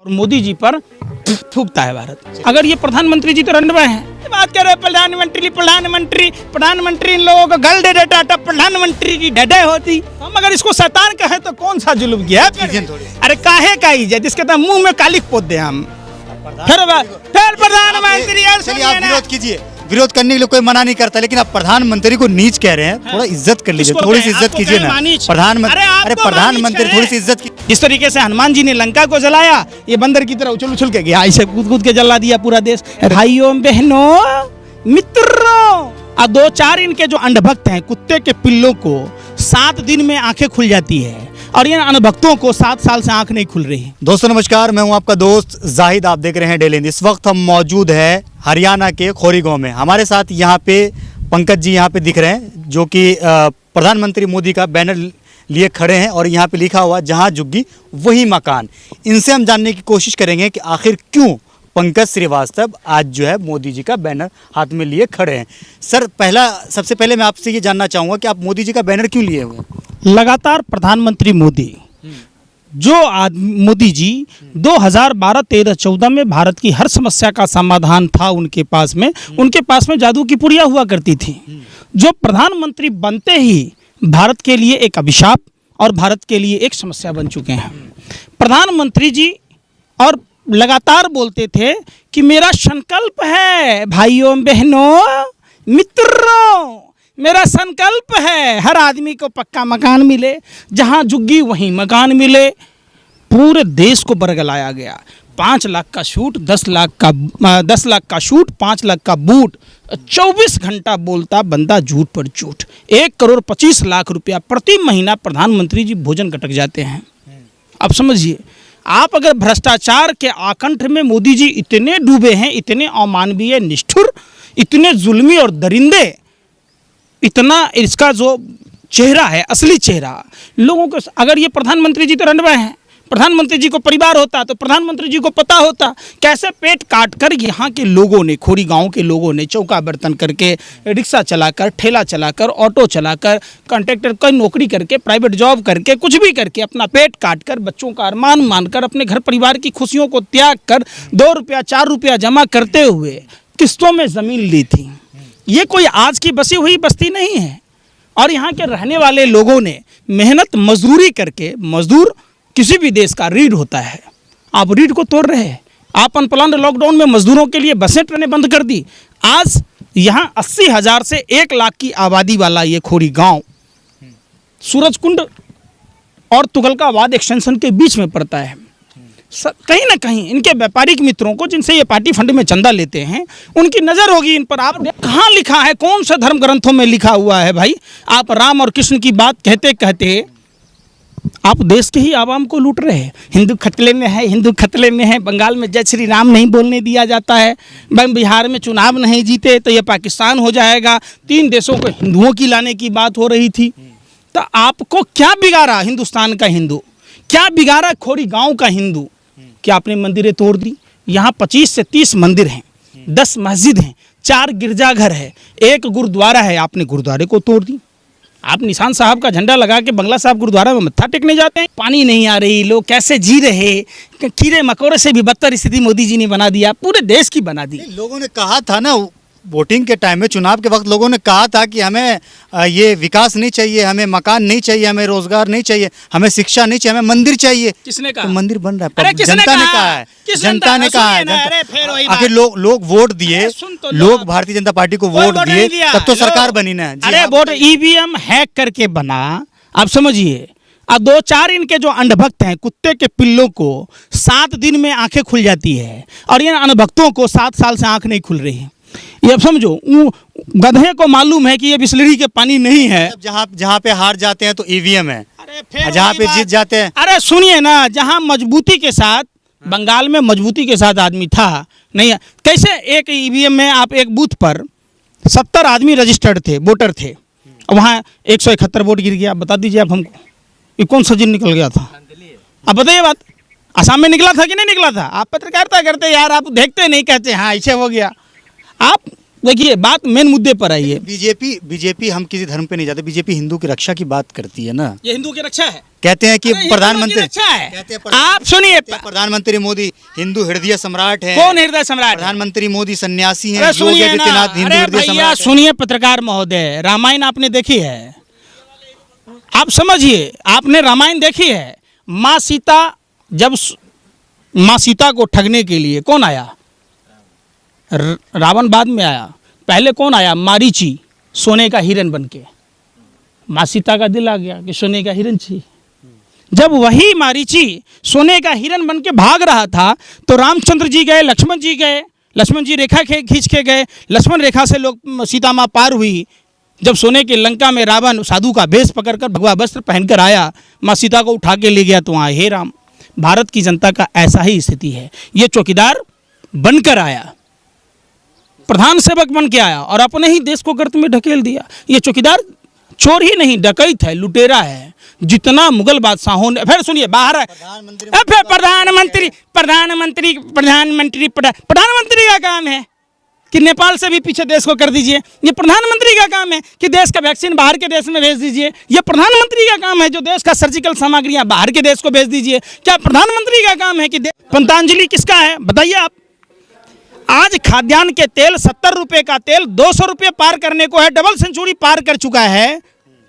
मोदी जी पर थूकता है भारत। अगर ये प्रधानमंत्री जी तो रंडवा हैं, बात कर रहे हैं प्रधानमंत्री इन लोगों को गल दे देता था, प्रधानमंत्री की डडे होती। हम अगर इसको शैतान कहें तो कौन सा जुल्म किया है? अरे काहे का इज्जत जिसके तो मुंह में कालिक पोत दे हम। फिर प्रधानमंत्री चलिए आप विरोध कीजिए, विरोध करने के लिए कोई मना नहीं करता, लेकिन आप प्रधानमंत्री को नीच कह रहे हैं, थोड़ा इज्जत कर लीजिए, थोड़ी सी इज्जत कीजिए ना प्रधानमंत्री। अरे प्रधानमंत्री थोड़ी सी इज्जत की। जिस तरीके से हनुमान जी ने लंका को जलाया, ये बंदर की तरह उछल उछल के गया, ऐसे कूद कूद के जला दिया पूरा देश। भाइयों बहनों मित्रों, 2-4 इनके जो अंधभक्त हैं, कुत्ते के पिल्लों को 7 दिन में आंखें खुल जाती है और इन अनभक्तों को 7 साल से आंख नहीं खुल रही। दोस्तों नमस्कार, मैं हूं आपका दोस्त जाहिद, आप देख रहे हैं डेली न्यूज़। इस वक्त हम मौजूद है हरियाणा के खोरी गांव में। हमारे साथ यहाँ पे पंकज जी यहाँ पे दिख रहे हैं, जो कि प्रधानमंत्री मोदी का बैनर लिए खड़े हैं और यहाँ पे लिखा हुआ जहाँ झुग्गी वही मकान। इनसे हम जानने की कोशिश करेंगे कि आखिर क्यों पंकज श्रीवास्तव आज जो है मोदी जी का बैनर हाथ में लिए खड़े हैं। सर, सबसे पहले मैं आपसे ये जानना चाहूँगा कि आप मोदी जी का बैनर क्यों लिए हुए हैं? लगातार प्रधानमंत्री मोदी मोदी जी 2012, 13, 14 में भारत की हर समस्या का समाधान था उनके पास में जादू की पुड़िया हुआ करती थी। जो प्रधानमंत्री बनते ही भारत के लिए एक अभिशाप और भारत के लिए एक समस्या बन चुके हैं। प्रधानमंत्री जी और लगातार बोलते थे कि मेरा संकल्प है, भाइयों बहनों मित्रों, मेरा संकल्प है हर आदमी को पक्का मकान मिले, जहां झुग्गी वहीं मकान मिले। पूरे देश को बरगलाया गया। 5 लाख का शूट, 10 लाख का शूट, 5 लाख का बूट, 24 घंटा बोलता बंदा झूठ पर झूठ। 1,25,00,000 रुपया प्रति महीना प्रधानमंत्री जी भोजन कटक जाते हैं। अब समझिए, आप अगर भ्रष्टाचार के आकंठ में मोदी जी इतने डूबे हैं, इतने अमानवीय, निष्ठुर, इतने जुल्मी और दरिंदे, इतना इसका जो चेहरा है, असली चेहरा लोगों को, अगर ये प्रधानमंत्री जी तो रंडवा हैं, प्रधानमंत्री जी को परिवार होता तो प्रधानमंत्री जी को पता होता कैसे पेट काट कर यहाँ के लोगों ने, खोरी गांव के लोगों ने चौका बर्तन करके, रिक्शा चलाकर, ठेला चलाकर, ऑटो चलाकर, कॉन्ट्रैक्टर का नौकरी करके, प्राइवेट जॉब करके, कुछ भी करके अपना पेट काट कर, बच्चों का अरमान मानकर, अपने घर परिवार की खुशियों को त्याग कर 2 रुपया 4 रुपया जमा करते हुए किस्तों में ज़मीन ली थी। ये कोई आज की बसी हुई बस्ती नहीं है। और यहाँ के रहने वाले लोगों ने मेहनत मजदूरी करके, मजदूर किसी भी देश का रीढ़ होता है, आप रीढ़ को तोड़ रहे हैं। आप अनप्लान्ड लॉकडाउन में मजदूरों के लिए बसें ट्रेनें बंद कर दी। आज यहाँ 80,000 से 1 लाख की आबादी वाला ये खोरी गांव सूरजकुंड और तुगलकाबाद एक्सटेंशन के बीच में पड़ता है। कहीं ना कहीं इनके व्यापारिक मित्रों को, जिनसे ये पार्टी फंड में चंदा लेते हैं, उनकी नज़र होगी इन पर। आप कहाँ लिखा है, कौन से धर्म ग्रंथों में लिखा हुआ है भाई? आप राम और कृष्ण की बात कहते कहते आप देश के ही आवाम को लूट रहे हैं। हिंदू खतले में है, हिंदू खतले में है। बंगाल में जय श्री राम नहीं बोलने दिया जाता है। बिहार में चुनाव नहीं जीते तो ये पाकिस्तान हो जाएगा। 3 देशों को हिंदुओं की लाने की बात हो रही थी। तो आपको क्या बिगाड़ा हिंदुस्तान का हिंदू? क्या बिगाड़ा खोरी गाँव का हिंदू? क्या आपने मंदिरें तोड़ दी? यहाँ 25 से 30 मंदिर हैं, 10 मस्जिद हैं, 4 गिरजाघर है, 1 गुरुद्वारा है। आपने गुरुद्वारे को तोड़ दी। आप निशान साहब का झंडा लगा के बंगला साहब गुरुद्वारा में मत्था टेकने जाते हैं। पानी नहीं आ रही, लोग कैसे जी रहे? कीड़े मकोड़े से भी बदतर स्थिति मोदी जी ने बना दिया, पूरे देश की बना दी। लोगों ने कहा था ना, वोटिंग के टाइम में, चुनाव के वक्त लोगों ने कहा था कि हमें ये विकास नहीं चाहिए, हमें मकान नहीं चाहिए, हमें रोजगार नहीं चाहिए, हमें शिक्षा नहीं चाहिए, हमें मंदिर चाहिए। किसने कहा? तो मंदिर बन रहा है, जनता ने कहा है, जनता ने कहा है। आखिर लोग वोट दिए, लोग भारतीय जनता पार्टी को वोट दिए, तब तो सरकार बनी ना। अरे वोट ईवीएम हैक करके बना। आप समझिए, 2-4 इनके जो अंधभक्त हैं, कुत्ते के पिल्लों को 7 दिन में आंखें खुल जाती है और इन अनभक्तों को 7 साल से आंख नहीं खुल रही। ये अब समझो, गधे को मालूम है कि ये बिस्लरी के पानी नहीं है। जहाँ पे हार जाते हैं तो ईवीएम है, जहाँ पे जीत जाते हैं। अरे सुनिए ना, जहाँ मजबूती के साथ, बंगाल में मजबूती के साथ आदमी था नहीं, कैसे एक ईवीएम में आप एक बूथ पर 70 आदमी रजिस्टर्ड थे, वोटर थे, वहाँ 171 वोट गिर गया। बता दीजिए आप हमको, ये कौन सा दिन निकल गया था? आप बताइए बात। असम में निकला था कि नहीं निकला था? आप पत्रकारिता करते यार, आप देखते नहीं, कहते हाँ ऐसे हो गया। आप देखिए बात मेन मुद्दे पर आई है। बीजेपी हम किसी धर्म पे नहीं जाते, बीजेपी हिंदू की रक्षा की बात करती है ना। ये हिंदू की रक्षा है, कहते हैं कि अरे ये प्रधानमंत्री हिंदू की रक्षा है। कहते हैं आप सुनिए, प्रधानमंत्री मोदी हिंदू हृदय सम्राट है। कौन हृदय सम्राट है? प्रधानमंत्री मोदी सन्यासी हैं, अरे योगी सुनिए ना, आदित्यनाथ हिंदू अरे हृदय भैया सम्राट है। सुनिए पत्रकार महोदय, रामायण आपने देखी है? आप समझिए, आपने रामायण देखी है? माँ सीता, जब माँ सीता को ठगने के लिए कौन आया? रावण बाद में आया, पहले कौन आया? मारीची, सोने का हिरन बनके। माँ सीता का दिल आ गया कि सोने का हिरन चाहिए। जब वही मारीची सोने का हिरन बन के भाग रहा था तो रामचंद्र जी गए, लक्ष्मण जी गए, लक्ष्मण जी रेखा खींच के गए, लक्ष्मण रेखा से लोग सीता माँ पार हुई। जब सोने की लंका में रावण साधु का भेष पकड़कर भगवा वस्त्र पहनकर आया, माँ सीता को उठा के ले गया, तो वहाँ हे राम। भारत की जनता का ऐसा ही स्थिति है। ये चौकीदार बनकर आया, प्रधान सेवक बन के आया और अपने ही देश को गर्त में ढकेल दिया। ये चौकीदार चोर ही नहीं, डकैत है, लुटेरा है। जितना मुगल बादशाहों ने, फिर सुनिए बाहर है, फिर प्रधानमंत्री का काम है कि नेपाल से भी पीछे देश को कर दीजिए। ये प्रधानमंत्री का काम है कि देश का वैक्सीन बाहर के देश में भेज दीजिए। ये प्रधानमंत्री का काम है जो देश का सर्जिकल सामग्रियां बाहर के देश को भेज दीजिए। क्या प्रधानमंत्री का काम है कि पतंजलि किसका है बताइए आप? आज खाद्यान्न के तेल 70 रुपए का तेल 200 रुपये पार करने को है, डबल सेंचुरी पार कर चुका है।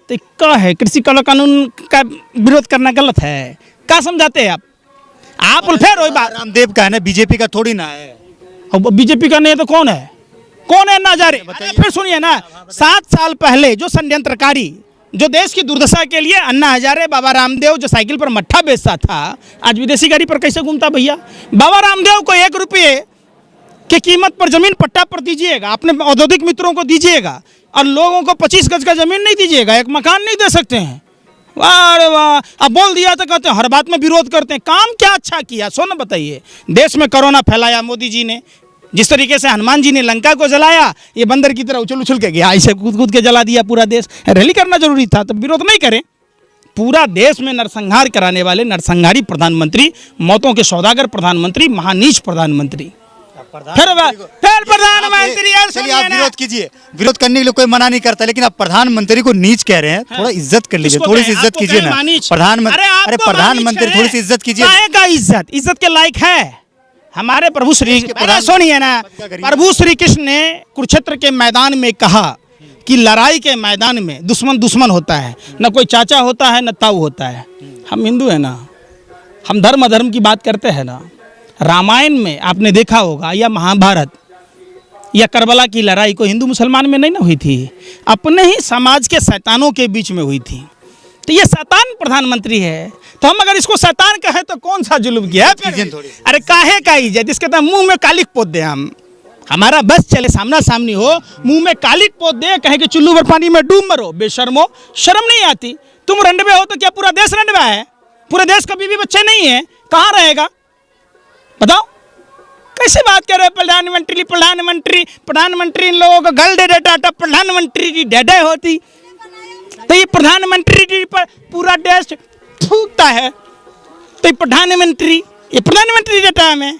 तो क्या है, कृषि कानून का विरोध करना गलत है? क्या समझाते हैं आप फिर वही बात रामदेव का है ना, बीजेपी का थोड़ी ना है। अब बीजेपी का नहीं है तो कौन है? कौन है ना जा रहे? फिर सुनिए ना, 7 साल पहले जो षड्यंत्रकारी, जो देश की दुर्दशा के लिए अन्ना हजारे, बाबा रामदेव जो साइकिल पर मट्ठा बेचता था, आज विदेशी गाड़ी पर कैसे घूमता भैया? बाबा रामदेव को 1 रुपये की कीमत पर जमीन पट्टा पर दीजिएगा, अपने औद्योगिक मित्रों को दीजिएगा, और लोगों को 25 गज का जमीन नहीं दीजिएगा, एक मकान नहीं दे सकते हैं। वाह वाह, अब बोल दिया तो कहते हैं हर बात में विरोध करते हैं। काम क्या अच्छा किया सो ना बताइए? देश में कोरोना फैलाया मोदी जी ने, जिस तरीके से हनुमान जी ने लंका को जलाया, ये बंदर की तरह उछल उछल के गया, ऐसे कूद के जला दिया पूरा देश। रैली करना जरूरी था तो विरोध नहीं करें। पूरा देश में नरसंहार कराने वाले नरसंहारी प्रधानमंत्री, मौतों के सौदागर प्रधानमंत्री, महानीच प्रधानमंत्री, फिर प्रधानमंत्री। चलिए आप विरोध कीजिए, विरोध करने के लिए कोई मना नहीं करता, लेकिन आप प्रधानमंत्री को नीच कह रहे हैं, थोड़ा इज्जत कर लीजिए, थोड़ी सी इज्जत कीजिए ना प्रधानमंत्री। अरे प्रधानमंत्री थोड़ी सी इज्जत कीजिए। का इज्जत के लायक है हमारे प्रभु श्री, सुनिए ना, प्रभु श्री कृष्ण ने कुरुक्षेत्र के मैदान में कहा कि लड़ाई के मैदान में दुश्मन होता है, न कोई चाचा होता है न ताऊ होता है। हम हिंदू हैं ना, हम धर्म अधर्म की बात करते हैं ना। रामायण में आपने देखा होगा, या महाभारत या करबला की लड़ाई को हिंदू मुसलमान में नहीं ना हुई थी, अपने ही समाज के शैतानों के बीच में हुई थी। तो ये शैतान प्रधानमंत्री है, तो हम अगर इसको शैतान कहें तो कौन सा जुल्म किया है? अरे काहे का इज्जत, इसके तो मुंह में कालिक पोत दे हम, हमारा बस चले सामना सामनी हो, मुंह में कालिक पोत दे, कहे कि चुल्लू भर पानी में डूब मरो, बेशर्मो, शर्म नहीं आती? तुम रंडवे हो तो क्या पूरा देश रंडवा है? पूरे देश का बीवी बच्चे नहीं है, कहाँ रहेगा बताओ? कैसे बात कर रहे हैं? प्रधानमंत्री इन लोगों को गल दे देता था, प्रधानमंत्री की डेडे होती तो ये प्रधानमंत्री जी पर पूरा देश थूकता है। तो ये प्रधानमंत्री देता है हमें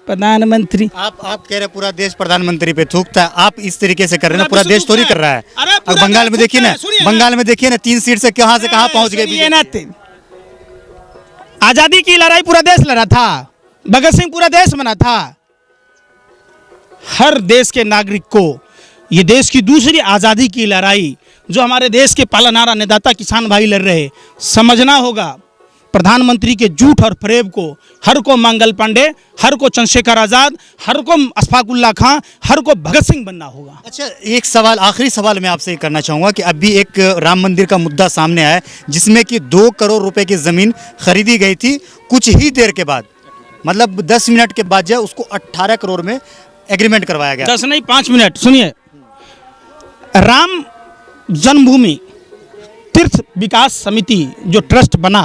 प्रधानमंत्री। आप कह रहे पूरा देश प्रधानमंत्री पे थूकता है, आप इस तरीके से कर रहे हैं ना, पूरा देश थोड़ी कर रहा है। अब बंगाल में देखिए ना, 3 सीट से कहां पहुंच गए। आजादी की लड़ाई पूरा देश लड़ा था, भगत सिंह पूरा देश बना था। हर देश के नागरिक को ये देश की दूसरी आज़ादी की लड़ाई जो हमारे देश के पालनहार अन्नदाता किसान भाई लड़ रहे, समझना होगा। प्रधानमंत्री के झूठ और फरेब को, हर को मंगल पांडे, हर को चंद्रशेखर आज़ाद, हर को अशफाकुल्ला खां, हर को भगत सिंह बनना होगा। अच्छा, एक सवाल, आखिरी सवाल मैं आपसे करना चाहूँगा कि अभी एक राम मंदिर का मुद्दा सामने आया जिसमें कि 2 करोड़ रुपए की ज़मीन खरीदी गई थी, कुछ ही देर के बाद, मतलब 10 मिनट के बाद जो उसको 18 करोड़ में एग्रीमेंट करवाया गया। 10 नहीं 5 मिनट सुनिए। राम जन्मभूमि तीर्थ विकास समिति जो ट्रस्ट बना,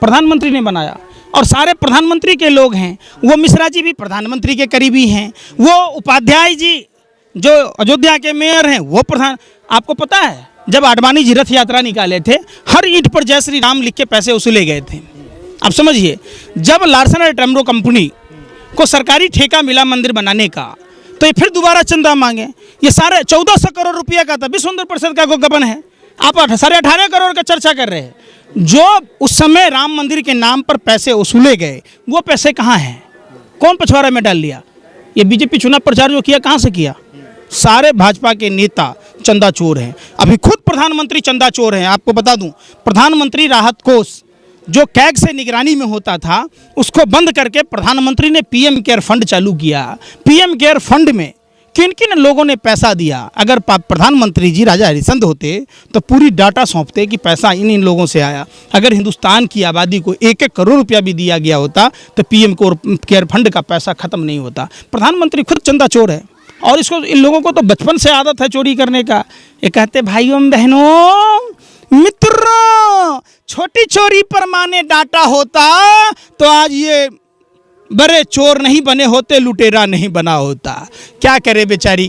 प्रधानमंत्री ने बनाया और सारे प्रधानमंत्री के लोग हैं। वो मिश्रा जी भी प्रधानमंत्री के करीबी हैं, वो उपाध्याय जी जो अयोध्या के मेयर हैं वो प्रधान। आपको पता है जब आडवाणी जी रथ यात्रा निकाले थे, हर ईंट पर जय श्री राम लिख के पैसे वसूले गए थे। आप समझिए, जब लार्सन एंड टुब्रो कंपनी को सरकारी ठेका मिला मंदिर बनाने का, तो ये फिर दोबारा चंदा मांगे। ये सारे 1400 करोड़ रुपया का था, विश्व हिंदू परिषद का गबन है। आप 18.5 करोड़ का चर्चा कर रहे हैं। जो उस समय राम मंदिर के नाम पर पैसे वसूले गए, वो पैसे कहाँ हैं? कौन पछवाड़े में डाल लिया? ये बीजेपी चुनाव प्रचार जो किया, कहाँ से किया? सारे भाजपा के नेता चंदा चोर हैं। अभी खुद प्रधानमंत्री चंदा चोर हैं। आपको बता दूं, प्रधानमंत्री राहत कोष जो कैग से निगरानी में होता था, उसको बंद करके प्रधानमंत्री ने पीएम केयर फंड चालू किया। पीएम केयर फंड में किन किन लोगों ने पैसा दिया? अगर प्रधानमंत्री जी राजा हरिश्चंद्र होते तो पूरी डाटा सौंपते कि पैसा इन लोगों से आया। अगर हिंदुस्तान की आबादी को 1-1 करोड़ रुपया भी दिया गया होता तो पीएम केयर फंड का पैसा खत्म नहीं होता। प्रधानमंत्री खुद चंदा चोर है और इसको, इन लोगों को तो बचपन से आदत है चोरी करने का। ये कहते भाइयों बहनों मित्रों, छोटी चोरी पर माने डाटा होता तो आज ये बड़े चोर नहीं बने होते, लुटेरा नहीं बना होता। क्या करे बेचारी,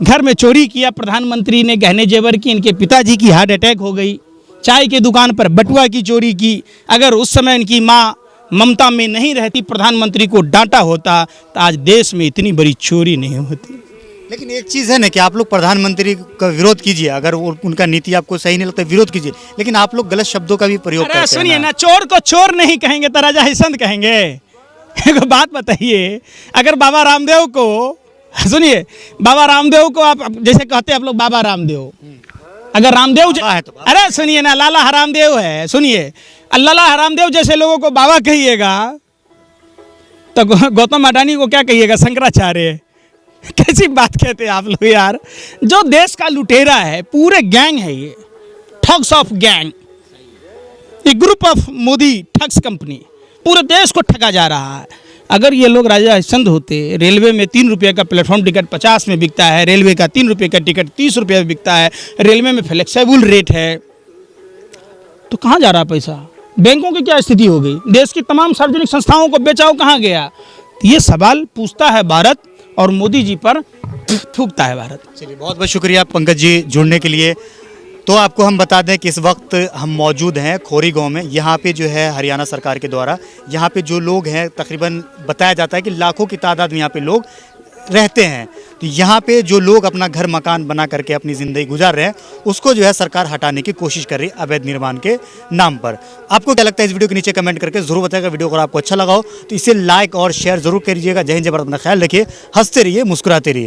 घर में चोरी किया प्रधानमंत्री ने, गहने जेवर की। इनके पिताजी की हार्ट अटैक हो गई। चाय की दुकान पर बटुआ की चोरी की। अगर उस समय इनकी माँ ममता में नहीं रहती, प्रधानमंत्री को डांटा होता, तो आज देश में इतनी बड़ी चोरी नहीं होती। लेकिन एक चीज़ है ना कि आप लोग प्रधानमंत्री का विरोध कीजिए, अगर उनका नीति आपको सही नहीं लगता विरोध कीजिए, लेकिन आप लोग गलत शब्दों का भी प्रयोग करते हैं। सुनिए ना, चोर को चोर नहीं कहेंगे तो राजा हरिश्चंद्र कहेंगे? एक बात बताइए, अगर बाबा रामदेव को, सुनिए, बाबा रामदेव को आप जैसे कहते हैं आप लोग बाबा रामदेव, अगर रामदेव तो अरे सुनिए ना, लाला हरामदेव है, सुनिए, लाला हरामदेव जैसे लोगों को बाबा कहिएगा तो गौतम अडानी को क्या कहिएगा? शंकराचार्य। कैसी बात कहते हैं आप लोग यार। जो देश का लुटेरा है, पूरे गैंग है ये, ठग्स ऑफ गैंग, ये group of Modi thugs company, पूरे देश को ठगा जा रहा है। अगर ये लोग राजा हरिश्चंद्र होते, रेलवे में 3 रुपये का प्लेटफॉर्म टिकट 50 में बिकता है, रेलवे का 3 रुपये का टिकट 30 रुपये में बिकता है, रेलवे में फ्लेक्सिबल रेट है, तो कहाँ जा रहा पैसा? बैंकों की क्या स्थिति हो गई? देश की तमाम सार्वजनिक संस्थाओं को बेचाओ कहाँ गया? ये सवाल पूछता है भारत और मोदी जी पर थूकता है भारत। चलिए, बहुत बहुत शुक्रिया पंकज जी जुड़ने के लिए। तो आपको हम बता दें कि इस वक्त हम मौजूद हैं खोरी गांव में। यहाँ पे जो है हरियाणा सरकार के द्वारा यहाँ पे जो लोग हैं, तकरीबन बताया जाता है कि लाखों की तादाद में यहाँ पे लोग रहते हैं। तो यहाँ पे जो लोग अपना घर मकान बना करके अपनी ज़िंदगी गुजार रहे हैं, उसको जो है सरकार हटाने की कोशिश कर रही है अवैध निर्माण के नाम पर। आपको क्या लगता है इस वीडियो के नीचे कमेंट करके ज़रूर बताएगा। वीडियो अगर आपको अच्छा लगा हो तो इसे लाइक और शेयर ज़रूर करिएगा। जय हिंद, जय भारत, अपना ख्याल रखिए, हंसते रहिए, मुस्कुराते रहिए।